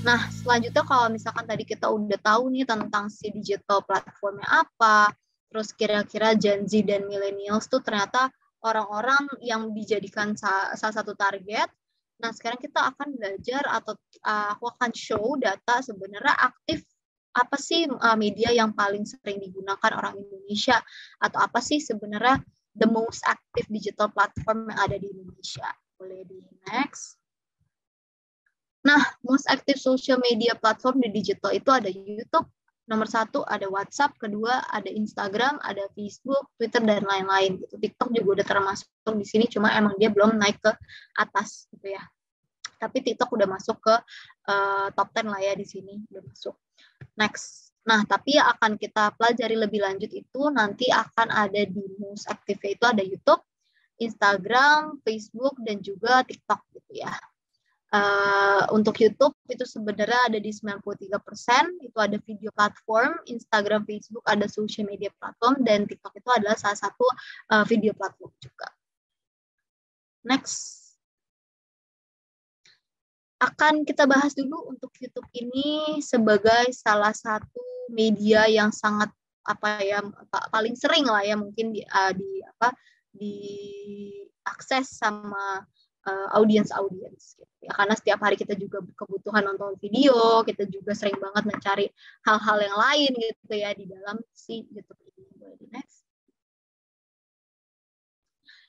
Nah, selanjutnya kalau misalkan tadi kita udah tahu nih tentang si digital platformnya apa, terus kira-kira Gen Z dan millennials tuh ternyata orang-orang yang dijadikan salah satu target. Nah, sekarang kita akan belajar atau aku akan show data sebenarnya aktif apa sih media yang paling sering digunakan orang Indonesia, atau apa sih sebenarnya the most active digital platform yang ada di Indonesia. Boleh di next. Nah, most active social media platform di digital itu ada YouTube, nomor 1 ada WhatsApp, kedua ada Instagram, ada Facebook, Twitter, dan lain-lain. Gitu. TikTok juga udah termasuk di sini, cuma emang dia belum naik ke atas gitu ya. Tapi TikTok udah masuk ke top 10 lah ya di sini, udah masuk. Next. Nah, tapi yang akan kita pelajari lebih lanjut itu nanti akan ada di most active itu ada YouTube, Instagram, Facebook, dan juga TikTok gitu ya. Untuk YouTube itu sebenarnya ada di 93%, itu ada video platform, Instagram, Facebook ada social media platform, dan TikTok itu adalah salah satu video platform juga. Next. Akan kita bahas dulu untuk YouTube ini sebagai salah satu media yang sangat paling sering lah ya mungkin diakses sama audiens gitu ya, karena setiap hari kita juga kebutuhan nonton video, kita juga sering banget mencari hal-hal yang lain gitu ya di dalam si YouTube ini. Next.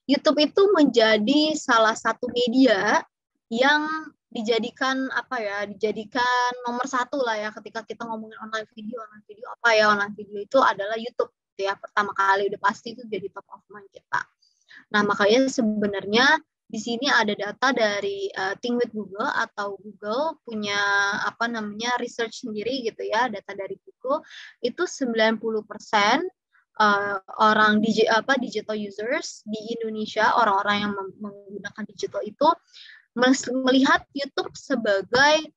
YouTube itu menjadi salah satu media yang dijadikan nomor 1 lah ya ketika kita ngomongin online video online video itu adalah YouTube gitu ya, pertama kali udah pasti itu jadi top of mind kita. Nah, makanya sebenarnya di sini ada data dari Think with Google atau Google punya research sendiri gitu ya, data dari Google itu 90% orang digital users di Indonesia, orang-orang yang menggunakan digital itu melihat YouTube sebagai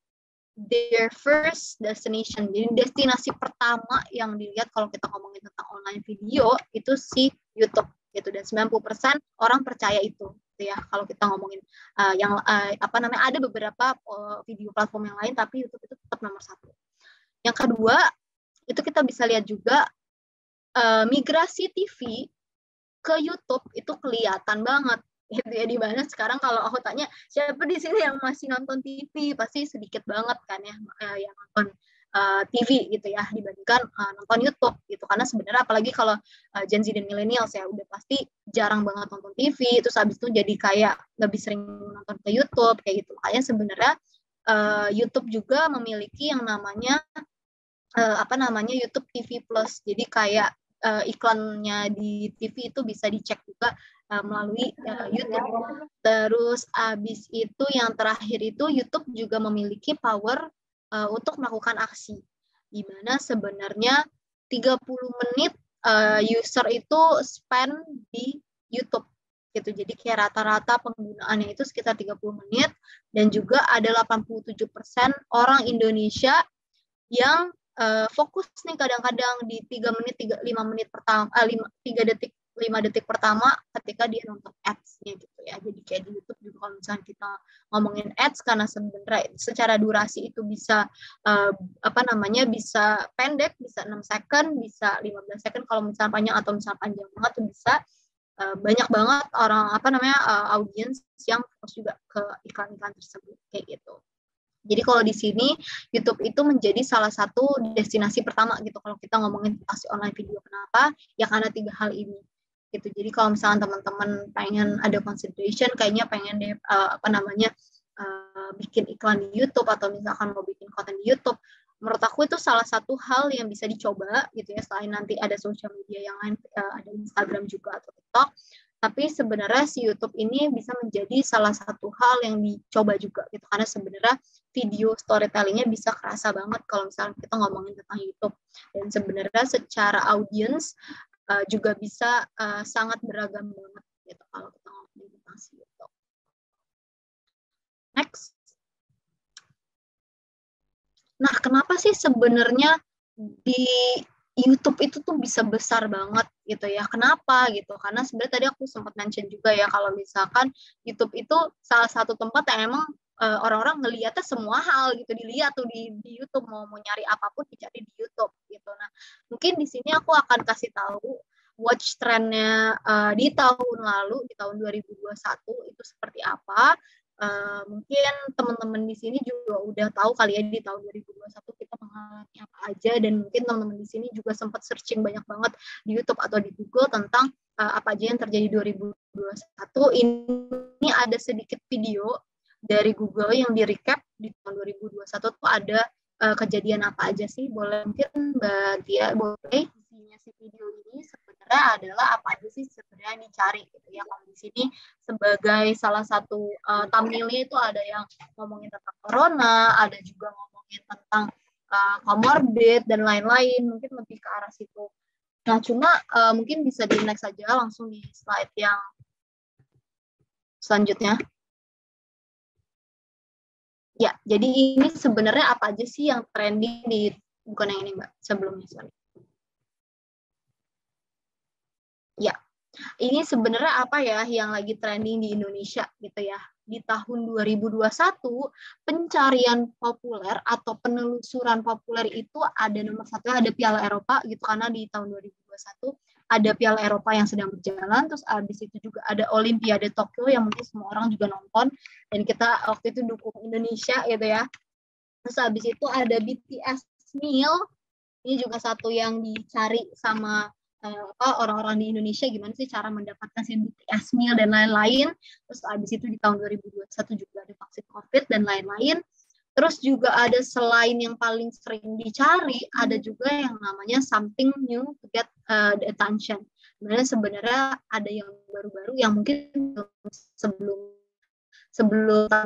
their first destination. Jadi destinasi pertama yang dilihat kalau kita ngomongin tentang online video itu si YouTube gitu, dan 90% orang percaya itu ya. Kalau kita ngomongin ada beberapa video platform yang lain, tapi YouTube itu tetap nomor 1. Yang kedua, itu kita bisa lihat juga migrasi TV ke YouTube itu kelihatan banget gitu ya, di mana sekarang kalau aku tanya siapa di sini yang masih nonton TV, pasti sedikit banget kan ya yang nonton TV gitu ya dibandingkan nonton YouTube gitu, karena sebenarnya apalagi kalau Gen Z dan millennials ya udah pasti jarang banget nonton TV, terus habis itu jadi kayak lebih sering nonton ke YouTube kayak gitu. Makanya sebenarnya YouTube juga memiliki yang namanya YouTube TV Plus, jadi kayak iklannya di TV itu bisa dicek juga melalui YouTube. Terus abis itu yang terakhir itu YouTube juga memiliki power untuk melakukan aksi, di mana sebenarnya 30 menit user itu spend di YouTube gitu. Jadi kayak rata-rata penggunaannya itu sekitar 30 menit, dan juga ada 87% orang Indonesia yang fokus nih kadang-kadang di 5 detik pertama ketika dia nonton ads-nya gitu ya. Jadi kayak di YouTube juga kalau misalnya kita ngomongin ads, karena sebenarnya secara durasi itu bisa bisa pendek, bisa 6 second, bisa 15 second kalau misalnya panjang, atau misalnya panjang banget tuh bisa banyak banget orang audiens yang fokus juga ke iklan-iklan tersebut kayak gitu. Jadi kalau di sini YouTube itu menjadi salah satu destinasi pertama gitu kalau kita ngomongin tentang online video. Kenapa? Ya karena 3 hal ini gitu. Jadi kalau misalnya teman-teman pengen ada consideration, kayaknya pengen bikin iklan di YouTube atau misalkan mau bikin konten di YouTube, menurut aku itu salah satu hal yang bisa dicoba gitu ya, selain nanti ada social media yang lain, ada Instagram juga atau TikTok. Tapi sebenarnya si YouTube ini bisa menjadi salah satu hal yang dicoba juga gitu, karena sebenarnya video storytellingnya bisa kerasa banget kalau misalnya kita ngomongin tentang YouTube, dan sebenarnya secara audiens juga bisa sangat beragam banget gitu kalau kita ngomongin tentang si YouTube. Next. Nah, kenapa sih sebenarnya di YouTube itu tuh bisa besar banget gitu ya? Kenapa gitu? Karena sebenarnya tadi aku sempat mention juga ya kalau misalkan YouTube itu salah satu tempat yang emang orang-orang ngeliatnya semua hal gitu, dilihat tuh di YouTube, mau nyari apapun dicari di YouTube gitu. Nah, mungkin di sini aku akan kasih tahu watch trendnya di tahun lalu, di tahun 2021 itu seperti apa. Mungkin teman-teman di sini juga udah tahu kali ya di tahun 2021 kita mengalami apa aja, dan mungkin teman-teman di sini juga sempat searching banyak banget di YouTube atau di Google tentang apa aja yang terjadi 2021. Ini ada sedikit video dari Google yang di recap di tahun 2021 tuh ada kejadian apa aja sih. Boleh mungkin Mbak Tia boleh isinya si video ini sebenarnya adalah apa aja sih sebenarnya yang dicari gitu ya. Kalau di sini sebagai salah satu thumbnailnya itu ada yang ngomongin tentang corona, ada juga ngomongin tentang comorbid dan lain-lain, mungkin lebih ke arah situ. Nah, cuma mungkin bisa di next saja langsung di slide yang selanjutnya. Ya, jadi ini sebenarnya apa aja sih yang trending di, bukan yang ini Mbak, sebelumnya, sorry. Ya, ini sebenarnya apa ya yang lagi trending di Indonesia gitu ya. Di tahun 2021, pencarian populer atau penelusuran populer itu ada nomor satu, ada Piala Eropa gitu, karena di tahun 2021 ada Piala Eropa yang sedang berjalan, terus abis itu juga ada Olimpiade Tokyo yang mungkin semua orang juga nonton, dan kita waktu itu dukung Indonesia gitu ya. Terus abis itu ada BTS Meal, ini juga satu yang dicari sama orang-orang di Indonesia, gimana sih cara mendapatkan si BTS Meal dan lain-lain. Terus abis itu di tahun 2021 juga ada vaksin COVID dan lain-lain. Terus juga ada selain yang paling sering dicari, ada juga yang namanya something new to get the attention. Sebenarnya ada yang baru-baru yang mungkin sebelum 2020,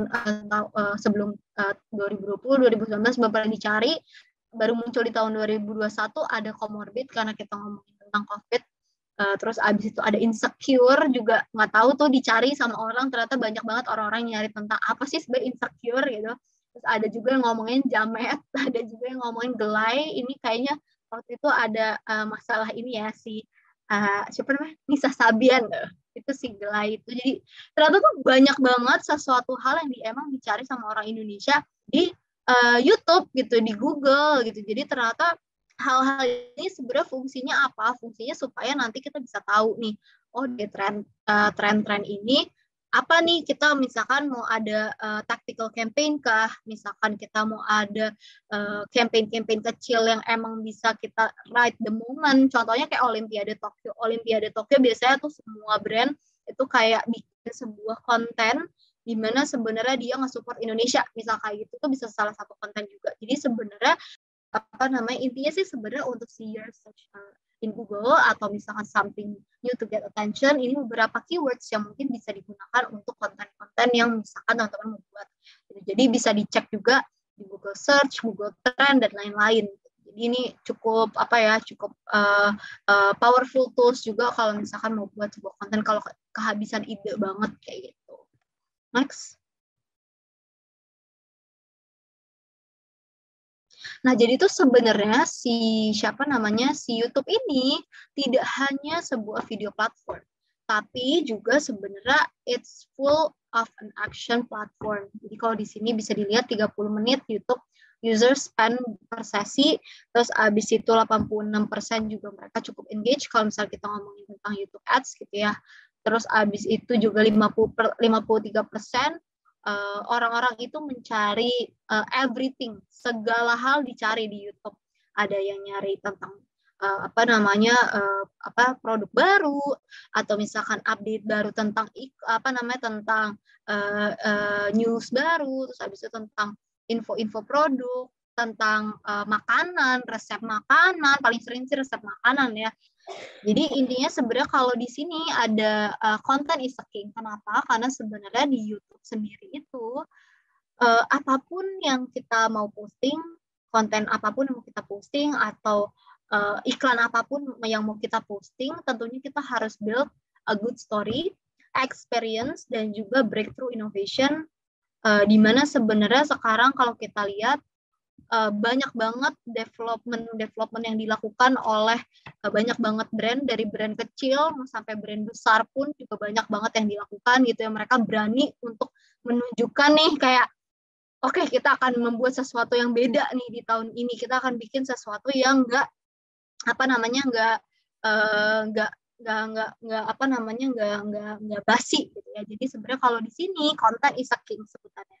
2019 belum pernah dicari, baru muncul di tahun 2021 ada comorbid karena kita ngomongin tentang COVID. Terus abis itu ada insecure juga, nggak tahu tuh dicari sama orang, ternyata banyak banget orang-orang nyari tentang apa sih sebenarnya insecure gitu. Terus ada juga yang ngomongin jamet, ada juga yang ngomongin gelai. Ini kayaknya waktu itu ada masalah ini ya, si siapa namanya, Nisa Sabian itu si gelai itu. Jadi ternyata tuh banyak banget sesuatu hal yang emang dicari sama orang Indonesia di YouTube gitu, di Google gitu. Jadi ternyata hal-hal ini sebenarnya fungsinya apa? Fungsinya supaya nanti kita bisa tahu nih, oh di tren-tren ini apa nih, kita misalkan mau ada tactical campaign kah, misalkan kita mau ada campaign-campaign kecil yang emang bisa kita ride the moment, contohnya kayak Olimpiade Tokyo biasanya tuh semua brand itu kayak bikin sebuah konten di mana sebenarnya dia nge-support Indonesia, misal kayak gitu, tuh bisa salah satu konten juga. Jadi sebenarnya apa namanya, intinya sih sebenarnya untuk si your search in Google atau misalkan something new to get attention, ini beberapa keywords yang mungkin bisa digunakan untuk konten-konten yang misalkan teman-teman mau buat. Jadi bisa dicek juga di Google Search, Google Trend dan lain-lain. Jadi ini cukup apa ya, cukup powerful tools juga kalau misalkan mau buat sebuah konten, kalau kehabisan ide banget kayak gitu. Next. Nah, jadi itu sebenarnya si YouTube ini tidak hanya sebuah video platform, tapi juga sebenarnya it's full of an action platform. Jadi kalau di sini bisa dilihat 30 menit YouTube user spend per sesi, terus abis itu 86% juga mereka cukup engage kalau misalnya kita ngomongin tentang YouTube Ads gitu ya. Terus abis itu juga 53% orang-orang itu mencari everything, segala hal dicari di YouTube. Ada yang nyari tentang produk baru, atau misalkan update baru tentang tentang news baru, terus habis itu tentang info-info produk, tentang makanan, resep makanan, paling sering sih resep makanan ya. Jadi intinya sebenarnya kalau di sini ada content is the king. Kenapa? Karena sebenarnya di YouTube sendiri itu apapun yang kita mau posting, konten apapun yang mau kita posting, atau iklan apapun yang mau kita posting, tentunya kita harus build a good story, experience, dan juga breakthrough innovation, di mana sebenarnya sekarang kalau kita lihat banyak banget development yang dilakukan oleh banyak banget brand, dari brand kecil sampai brand besar pun juga banyak banget yang dilakukan gitu ya. Mereka berani untuk menunjukkan nih kayak oke, kita akan membuat sesuatu yang beda nih di tahun ini. Kita akan bikin sesuatu yang nggak nggak basi gitu ya. Jadi sebenarnya kalau di sini content is a king sebutannya.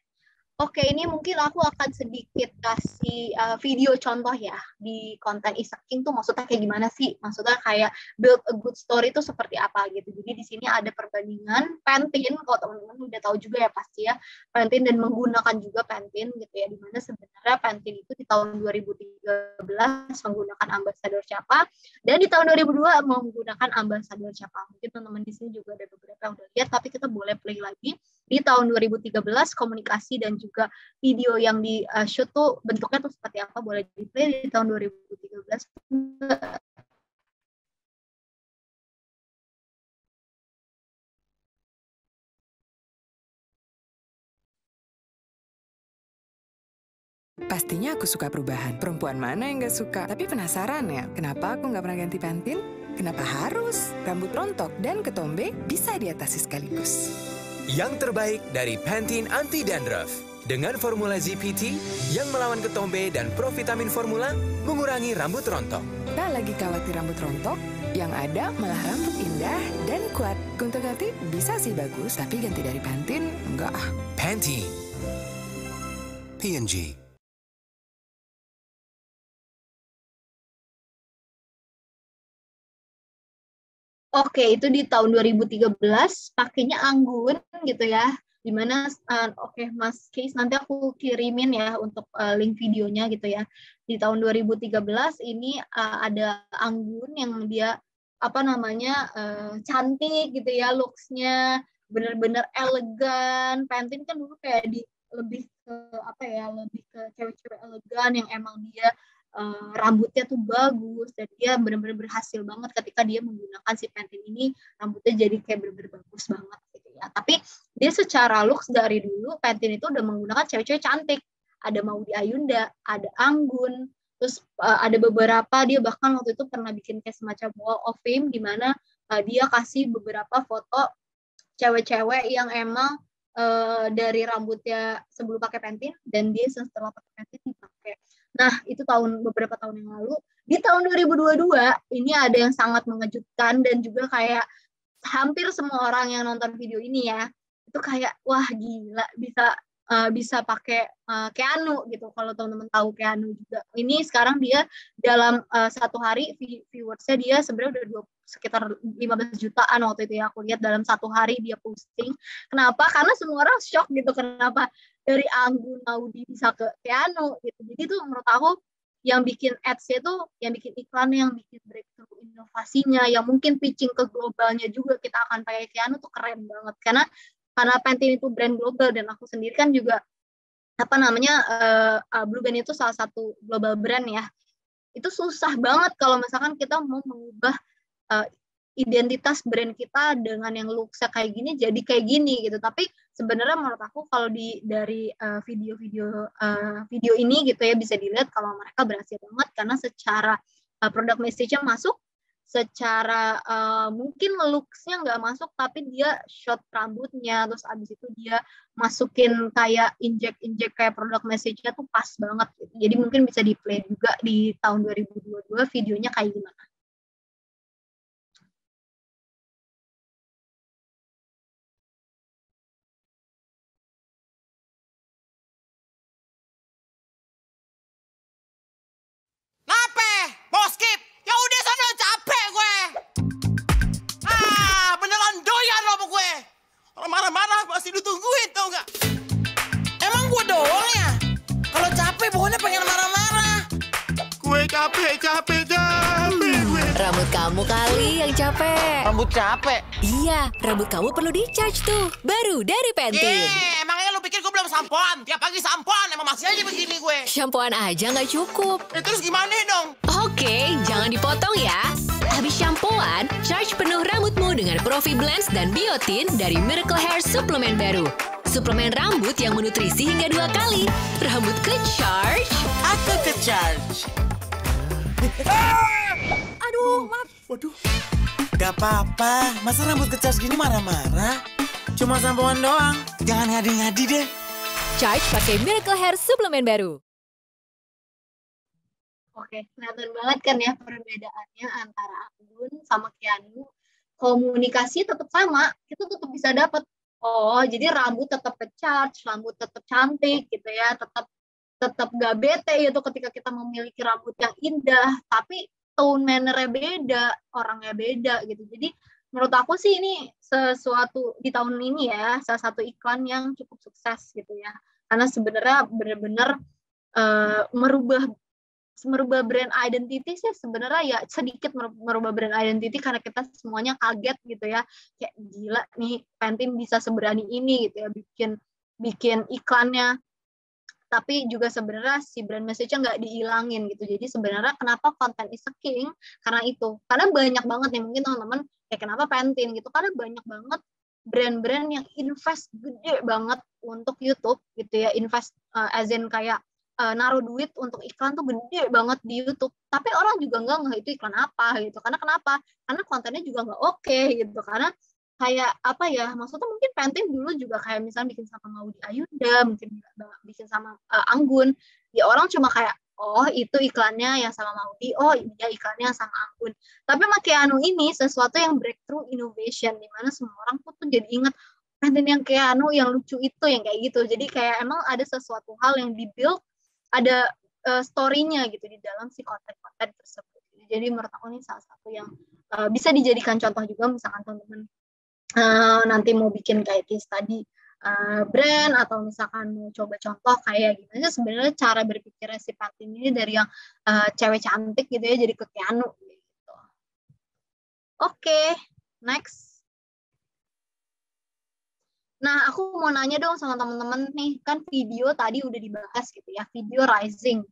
Oke, ini mungkin aku akan sedikit kasih video contoh ya di konten Isaking tuh maksudnya kayak gimana sih? Maksudnya kayak build a good story itu seperti apa gitu. Jadi di sini ada perbandingan Pantene, kalau teman-teman udah tahu juga ya pasti ya, Pantene dan menggunakan juga Pantene gitu ya. Dimana sebenarnya Pantene itu di tahun 2013 menggunakan ambasador siapa, dan di tahun 2002 menggunakan ambasador siapa. Mungkin teman-teman di sini juga ada beberapa yang udah lihat, tapi kita boleh play lagi. Di tahun 2013 komunikasi dan juga video yang di shoot tuh bentuknya tuh seperti apa, boleh di play di tahun 2013. Pastinya aku suka perubahan. Perempuan mana yang gak suka? Tapi penasaran ya, kenapa aku gak pernah ganti Pantene? Kenapa harus? Rambut rontok dan ketombe bisa diatasi sekaligus. Yang terbaik dari Pantene Anti Dandruff. Dengan formula ZPT yang melawan ketombe dan provitamin formula mengurangi rambut rontok. Tak lagi khawatir rambut rontok, yang ada malah rambut indah dan kuat. Gonta-ganti bisa sih bagus, tapi ganti dari Pantene enggak. Pantene P&G. Oke, itu di tahun 2013 pakainya anggun gitu ya. Dimana oke Mas Case nanti aku kirimin ya untuk link videonya gitu ya. Di tahun 2013 ini ada anggun yang dia cantik gitu ya, looks-nya bener-bener elegan. Pantene kan dulu kayak lebih ke cewek-cewek elegan yang emang dia rambutnya tuh bagus, dan dia benar-benar berhasil banget ketika dia menggunakan si Pantene ini, rambutnya jadi kayak benar-benar bagus banget gitu ya. Tapi dia secara looks dari dulu Pantene itu udah menggunakan cewek-cewek cantik. Ada Maudy Ayunda, ada Anggun, terus ada beberapa, dia bahkan waktu itu pernah bikin kayak semacam wall of fame di mana dia kasih beberapa foto cewek-cewek yang emang dari rambutnya sebelum pakai Pantene dan dia setelah pakai Pantene dipakai. Nah, itu beberapa tahun yang lalu. Di tahun 2022, ini ada yang sangat mengejutkan dan juga kayak hampir semua orang yang nonton video ini ya, itu kayak, wah gila, bisa pakai Keanu gitu. Kalau teman-teman tahu Keanu juga. Ini sekarang dia dalam satu hari, viewersnya dia sebenarnya udah sekitar 15 jutaan waktu itu ya. Aku lihat dalam satu hari dia posting. Kenapa? Karena semua orang shock gitu. Kenapa dari Anggun Maudy bisa ke Keanu gitu. Jadi tuh menurut aku yang bikin ads-nya tuh, yang bikin iklannya, yang bikin breakthrough inovasinya, yang mungkin pitching ke globalnya juga kita akan pakai Keanu tuh keren banget. Karena Pantene itu brand global, dan aku sendiri kan juga Blue Band itu salah satu global brand ya. Itu susah banget kalau misalkan kita mau mengubah identitas brand kita dengan yang looks-nya kayak gini jadi kayak gini gitu. Tapi sebenarnya menurut aku kalau dari video ini gitu ya, bisa dilihat kalau mereka berhasil banget karena secara product message-nya masuk, secara mungkin looks-nya nggak masuk, tapi dia shot rambutnya, terus abis itu dia masukin kayak inject kayak product message-nya tuh pas banget gitu. Jadi mungkin bisa di play juga di tahun 2022 videonya kayak gimana. Mau skip? Ya udah sana, capek gue. Beneran doyan lo sama gue. Kalau marah-marah pasti ditungguin, tau gak? Emang gue doang ya? Kalau capek pokoknya pengen marah-marah. Gue capek gue. Rambut kamu kali yang capek. Rambut capek? Iya, rambut kamu perlu di-charge tuh. Baru dari Pantene. Emangnya lo pikir gue belum sampoan? Tiap pagi sampoan, emang masih aja begini gue. Shampoan aja nggak cukup. Terus gimana dong? Oke, jangan dipotong ya. Habis shampoan, charge penuh rambutmu dengan Profi Blends dan Biotin dari Miracle Hair Suplemen baru. Suplemen rambut yang menutrisi hingga 2 kali. Rambut ke-charge. Aku ke-charge. Aduh, maaf. Waduh. Gak apa-apa, masa rambut ke-charge gini marah-marah? Cuma sampoan doang, jangan ngadi-ngadi deh. Charge pakai Miracle Hair suplemen baru. Oke, kelihatan banget kan ya perbedaannya antara Anggun sama Keanu. Komunikasi tetap sama, kita tetap bisa dapat. Oh, jadi rambut tetap ke-charge, rambut tetap cantik gitu ya, tetap gak bete gitu ketika kita memiliki rambut yang indah, tapi tone manner-nya beda, orangnya beda gitu. Jadi menurut aku sih ini sesuatu di tahun ini ya, salah satu iklan yang cukup sukses gitu ya. Karena sebenarnya benar-benar merubah brand identity sih sebenarnya ya sedikit merubah brand identity karena kita semuanya kaget gitu ya, kayak gila nih Pantene bisa seberani ini gitu ya bikin iklannya, tapi juga sebenarnya si brand message-nya nggak dihilangin gitu. Jadi sebenarnya kenapa content is a king, karena itu, karena banyak banget nih mungkin teman-teman kayak kenapa Pantene gitu, karena banyak banget brand-brand yang invest gede banget untuk YouTube gitu ya, invest as in kayak naruh duit untuk iklan tuh gede banget di YouTube, tapi orang juga nggak itu iklan apa gitu. Karena kenapa? Karena kontennya juga nggak oke gitu. Karena kayak apa ya? Maksudnya mungkin Pantene dulu juga kayak misalnya bikin sama Maudy Ayunda, mungkin bikin sama Anggun. Ya orang cuma kayak oh itu iklannya yang sama Maudy, oh iya iklannya sama Anggun. Tapi sama Keanu ini sesuatu yang breakthrough innovation, dimana semua orang tuh jadi inget Pantene yang Keanu yang lucu itu yang kayak gitu. Jadi kayak emang ada sesuatu hal yang di-build, ada story-nya gitu di dalam si konten-konten tersebut. Jadi menurut aku ini salah satu yang bisa dijadikan contoh juga, misalkan teman-teman nanti mau bikin kayak case tadi brand, atau misalkan mau coba contoh kayak gimana sebenarnya cara berpikirnya si Pantene ini dari yang cewek cantik gitu ya jadi ke Keanu gitu. Oke, next. Nah, aku mau nanya dong sama teman-teman nih, kan video tadi udah dibahas gitu ya, video rising,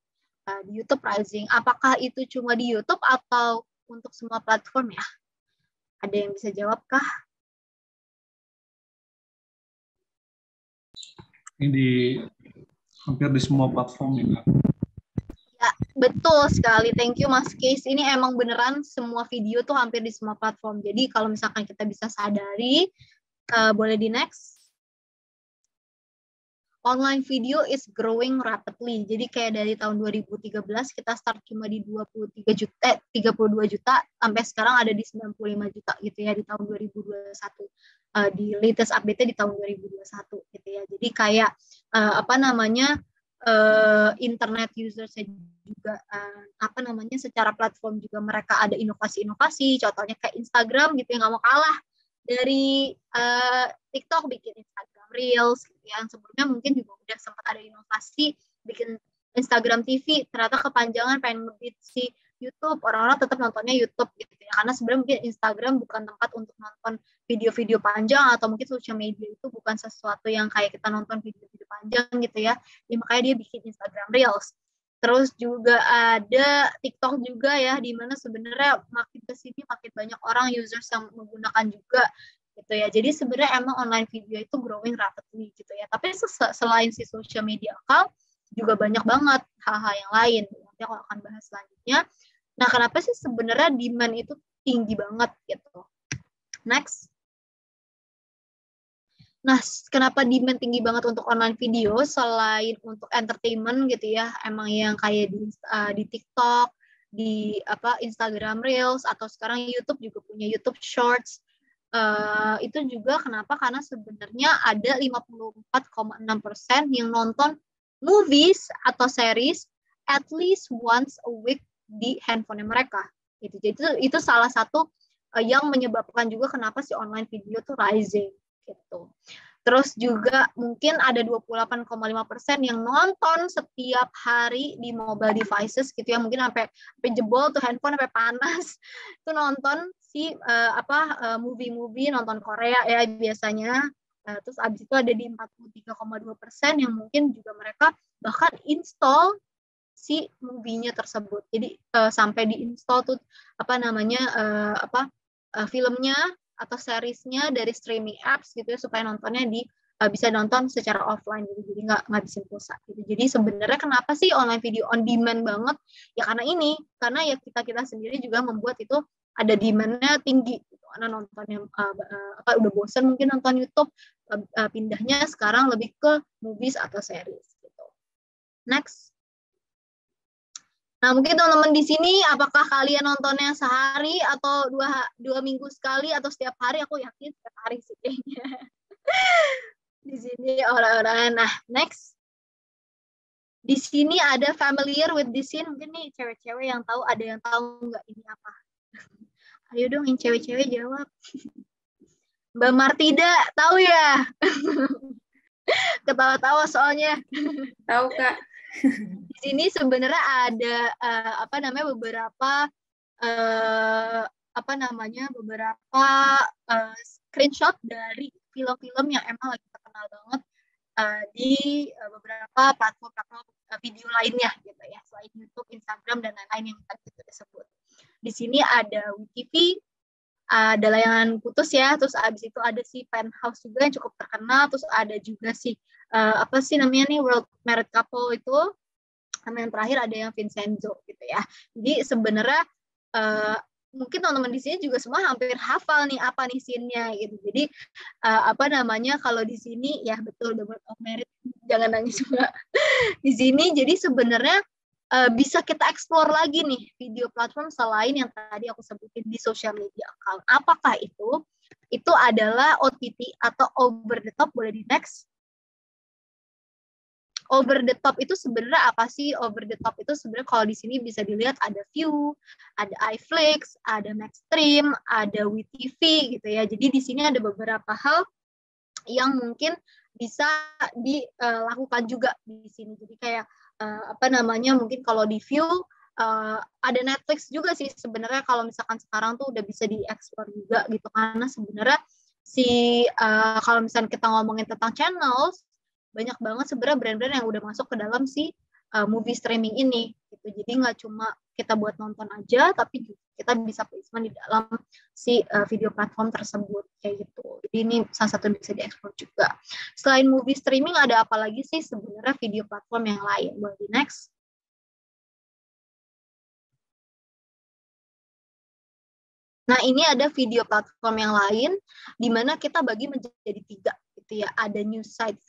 di YouTube rising. Apakah itu cuma di YouTube atau untuk semua platform ya? Ada yang bisa jawab kah? Ini hampir di semua platform ya. Ya, betul sekali. Thank you Mas Kees. Ini emang beneran semua video tuh hampir di semua platform. Jadi kalau misalkan kita bisa sadari, boleh di next. Online video is growing rapidly. Jadi kayak dari tahun 2013 kita start cuma di 32 juta sampai sekarang ada di 95 juta gitu ya di tahun 2021. Di latest update-nya di tahun 2021 gitu ya. Jadi kayak internet users juga secara platform juga mereka ada inovasi-inovasi. Contohnya kayak Instagram gitu yang nggak mau kalah dari TikTok, bikin Instagram Reels gitu ya. Yang sebelumnya mungkin juga udah sempat ada inovasi bikin Instagram TV, ternyata kepanjangan pengen nge-beat si YouTube, orang-orang tetap nontonnya YouTube gitu ya. Karena sebenarnya mungkin Instagram bukan tempat untuk nonton video-video panjang, atau mungkin social media itu bukan sesuatu yang kayak kita nonton video-video panjang gitu ya. Jadi makanya dia bikin Instagram Reels. Terus juga ada TikTok juga ya, di mana sebenarnya makin kesini makin banyak orang users yang menggunakan juga gitu ya. Jadi sebenarnya emang online video itu growing rapidly gitu ya. Tapi selain si social media account juga banyak banget hal-hal yang lain. Nanti aku akan bahas selanjutnya. Nah, kenapa sih sebenarnya demand itu tinggi banget gitu? Next. Nah, kenapa demand tinggi banget untuk online video selain untuk entertainment gitu ya? Emang yang kayak di TikTok, di Instagram Reels, atau sekarang YouTube juga punya YouTube Shorts. Itu juga kenapa? Karena sebenarnya ada 54,6% yang nonton movies atau series at least once a week di handphone mereka. Gitu. Jadi itu salah satu yang menyebabkan juga kenapa si online video tuh rising gitu. Terus juga mungkin ada 28,5% yang nonton setiap hari di mobile devices gitu ya, mungkin sampai jebol tuh handphone sampai panas. Itu nonton si movie-movie, nonton Korea ya biasanya. Terus abis itu ada di 43,2% yang mungkin juga mereka bahkan install si movie-nya tersebut. Jadi sampai diinstal tuh filmnya atau seriesnya dari streaming apps gitu ya, supaya nontonnya bisa nonton secara offline gitu. Jadi nggak ngabisin pulsa gitu. Jadi sebenarnya kenapa sih online video on demand banget? Ya karena ya kita sendiri juga membuat itu ada demand-nya tinggi gitu. Karena nontonnya udah bosan mungkin nonton YouTube, pindahnya sekarang lebih ke movies atau series gitu. Next. Nah, mungkin teman-teman di sini, apakah kalian nontonnya sehari atau dua minggu sekali atau setiap hari? Aku yakin setiap hari sih kayaknya. Di sini orang-orang. Nah, next. Di sini ada familiar with this scene. Mungkin nih cewek-cewek yang tahu, ada yang tahu nggak ini apa? Ayo dong, yang cewek-cewek jawab. Mbak Martida, tahu ya? Ketawa-tawa soalnya. Tahu, Kak. Di sini sebenarnya ada beberapa screenshot dari film-film yang emang lagi terkenal banget di beberapa platform video lainnya gitu ya, selain YouTube, Instagram dan lain-lain yang tadi kita sebut. Di sini ada WeTV, ada Layangan Putus ya, terus abis itu ada si Penthouse juga yang cukup terkenal, terus ada juga si apa sih namanya nih, World Married Couple itu, sama yang terakhir ada yang Vincenzo gitu ya. Jadi sebenarnya mungkin teman-teman di sini juga semua hampir hafal nih apa nih scene-nya gitu. Jadi kalau di sini ya betul The World of Merit, jangan nangis juga. Di sini jadi sebenarnya bisa kita explore lagi nih video platform selain yang tadi aku sebutin di social media account. Apakah itu? Itu adalah OTT atau over the top. Boleh di next. Over the top itu sebenarnya apa sih? Over the top itu sebenarnya kalau di sini bisa dilihat ada View, ada iFlix, ada Maxstream, ada WeTV gitu ya. Jadi di sini ada beberapa hal yang mungkin bisa dilakukan juga di sini. Jadi kayak mungkin kalau di View ada Netflix juga sih sebenarnya, kalau misalkan sekarang tuh udah bisa dieksplor juga gitu, karena sebenarnya kalau misalkan kita ngomongin tentang channels, banyak banget sebenarnya brand-brand yang udah masuk ke dalam si movie streaming ini gitu. Jadi nggak cuma kita buat nonton aja, tapi kita bisa placement di dalam si video platform tersebut kayak gitu. Jadi ini salah satu yang bisa diekspor juga. Selain movie streaming ada apa lagi sih sebenarnya video platform yang lain? Boleh di next. Nah, ini ada video platform yang lain di mana kita bagi menjadi 3 gitu ya. Ada news site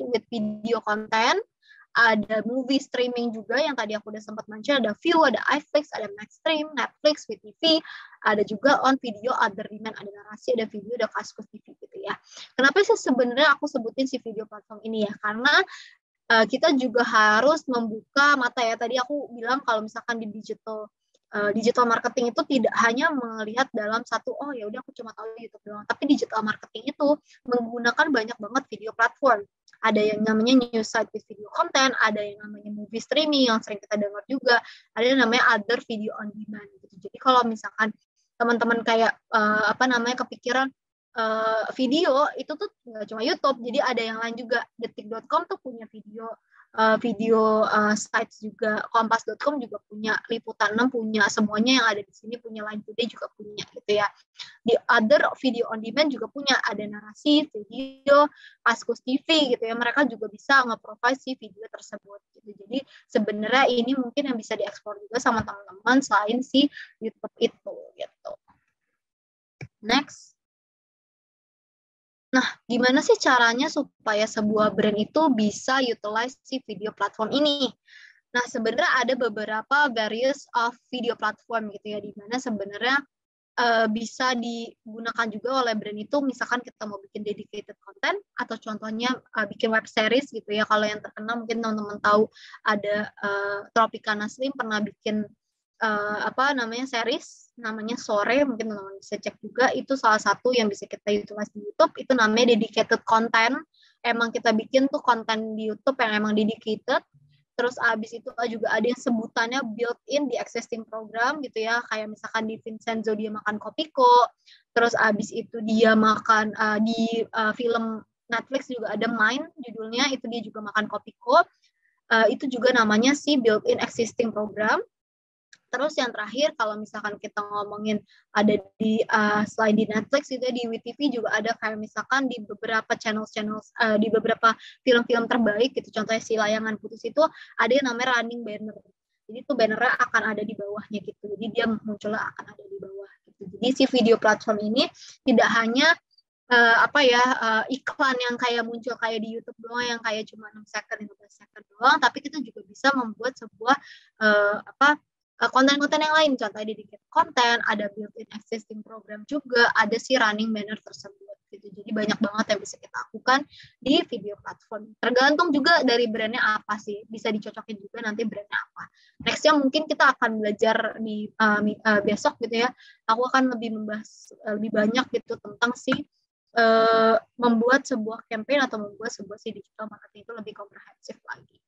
with video content, ada movie streaming juga yang tadi aku udah sempat mention, ada View, ada iFlix, ada Maxstream, Netflix, WeTV, ada juga on video, other demand, ada narasi, ada video, ada Kaskus TV gitu ya. Kenapa sih sebenarnya aku sebutin si video platform ini ya? Karena kita juga harus membuka mata ya. Tadi aku bilang kalau misalkan di digital marketing itu tidak hanya melihat dalam satu, oh ya udah aku cuma tahu YouTube doang, tapi digital marketing itu menggunakan banyak banget video platform. Ada yang namanya news site with video content, ada yang namanya movie streaming yang sering kita dengar juga, ada yang namanya other video on demand gitu. Jadi kalau misalkan teman-teman kayak kepikiran video itu tuh nggak cuma YouTube, jadi ada yang lain juga. Detik.com tuh punya video sites juga, Kompas.com juga punya, Liputan 6 punya, semuanya yang ada di sini punya, Line Today juga punya gitu ya. Di other video on demand juga punya, ada narasi, video, Kaskus TV gitu ya, mereka juga bisa nge-provide si video tersebut gitu. Jadi sebenarnya ini mungkin yang bisa diekspor juga sama teman-teman selain si YouTube itu gitu. Next. Nah, gimana sih caranya supaya sebuah brand itu bisa utilize si video platform ini? Nah, sebenarnya ada beberapa various of video platform gitu ya, di mana sebenarnya bisa digunakan juga oleh brand itu. Misalkan kita mau bikin dedicated content, atau contohnya bikin web series gitu ya. Kalau yang terkenal mungkin teman-teman tahu ada Tropicana Slim pernah bikin series namanya Sore, mungkin teman-teman bisa cek juga, itu salah satu yang bisa kita utilize di YouTube, itu namanya dedicated content. Emang kita bikin tuh konten di YouTube yang emang dedicated. Terus abis itu juga ada yang sebutannya built-in di existing program gitu ya, kayak misalkan di Vincenzo dia makan Kopiko, terus abis itu dia makan di film Netflix juga ada Mine judulnya, itu dia juga makan Kopiko, itu juga namanya si built-in existing program. Terus yang terakhir kalau misalkan kita ngomongin ada di selain di Netflix itu di WeTV juga ada kayak misalkan di beberapa channel di beberapa film-film terbaik gitu, contohnya si Layangan Putus itu ada yang namanya running banner. Jadi itu bannernya akan ada di bawahnya gitu. Jadi dia munculnya akan ada di bawah gitu. Jadi si video platform ini tidak hanya iklan yang kayak muncul kayak di YouTube doang yang kayak cuma 6 second 15 second doang, tapi kita juga bisa membuat sebuah konten-konten yang lain, contohnya dedicated konten, ada built-in existing program juga, ada si running banner tersebut gitu. Jadi banyak banget yang bisa kita lakukan di video platform. Tergantung juga dari brandnya apa sih, bisa dicocokin juga nanti brandnya apa. Nextnya mungkin kita akan belajar di besok gitu ya. Aku akan lebih membahas lebih banyak gitu tentang si membuat sebuah campaign atau membuat sebuah si digital marketing itu lebih komprehensif lagi.